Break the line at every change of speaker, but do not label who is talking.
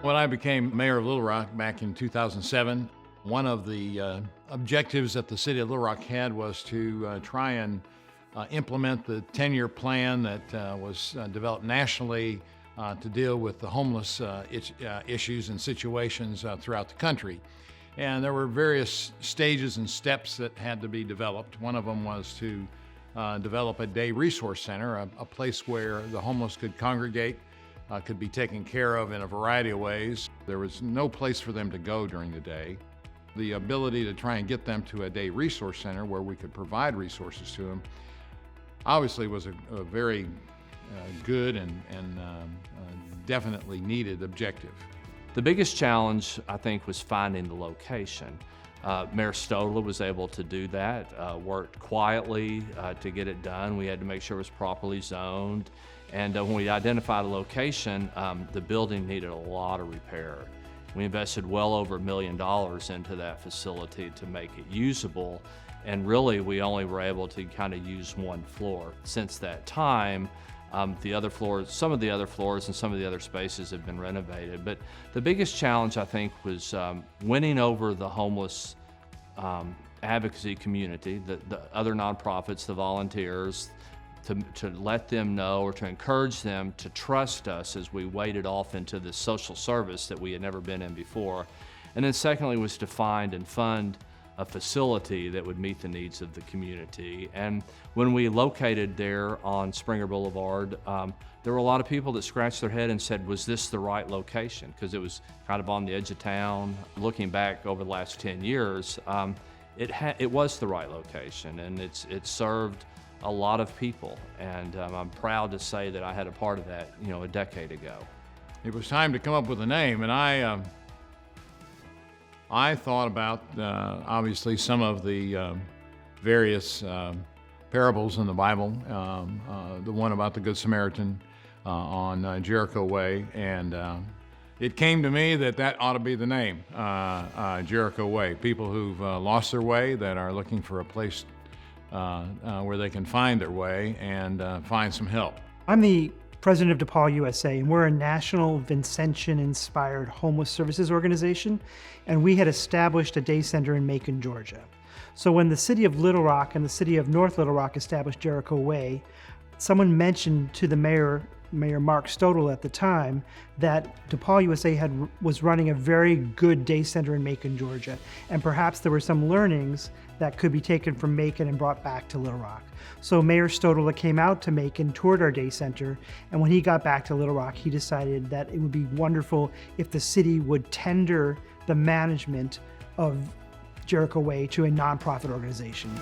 When I became mayor of Little Rock back in 2007, one of the objectives that the city of Little Rock had was to try and implement the 10-year plan that was developed nationally to deal with the homeless issues and situations throughout the country. And there were various stages and steps that had to be developed. One of them was to develop a day resource center, a place where the homeless could congregate, could be taken care of in a variety of ways. There was no place for them to go during the day. The ability to try and get them to a day resource center where we could provide resources to them obviously was a very good and definitely needed objective.
The biggest challenge, I think, was finding the location. Mayor Stodler was able to do that, worked quietly to get it done. We had to make sure it was properly zoned. And when we identified a location, the building needed a lot of repair. We invested well over $1 million into that facility to make it usable. And really, we only were able to kind of use one floor. Since that time, the other floors, some of the other floors and some of the other spaces have been renovated. But the biggest challenge, I think, was winning over the homeless advocacy community, the other nonprofits, the volunteers, to let them know or to encourage them to trust us as we waded off into this social service that we had never been in before. And then secondly was to find and fund a facility that would meet the needs of the community. And when we located there on Springer Boulevard, there were a lot of people that scratched their head and said, was this the right location? Because it was kind of on the edge of town. Looking back over the last 10 years, it was the right location, and it served a lot of people. And I'm proud to say that I had a part of that, a decade ago.
It was time to come up with a name, and I thought about, obviously, some of the various parables in the Bible, the one about the Good Samaritan on Jericho Way, and it came to me that ought to be the name, Jericho Way. People who've lost their way, that are looking for a place where they can find their way and find some help.
I'm the president of DePaul USA, and we're a national Vincentian-inspired homeless services organization, and we had established a day center in Macon, Georgia. So when the city of Little Rock and the city of North Little Rock established Jericho Way, someone mentioned to the Mayor Mark Stodler at the time, that DePaul USA was running a very good day center in Macon, Georgia, and perhaps there were some learnings that could be taken from Macon and brought back to Little Rock. So Mayor Stodler came out to Macon, toured our day center, and when he got back to Little Rock, he decided that it would be wonderful if the city would tender the management of Jericho Way to a nonprofit organization.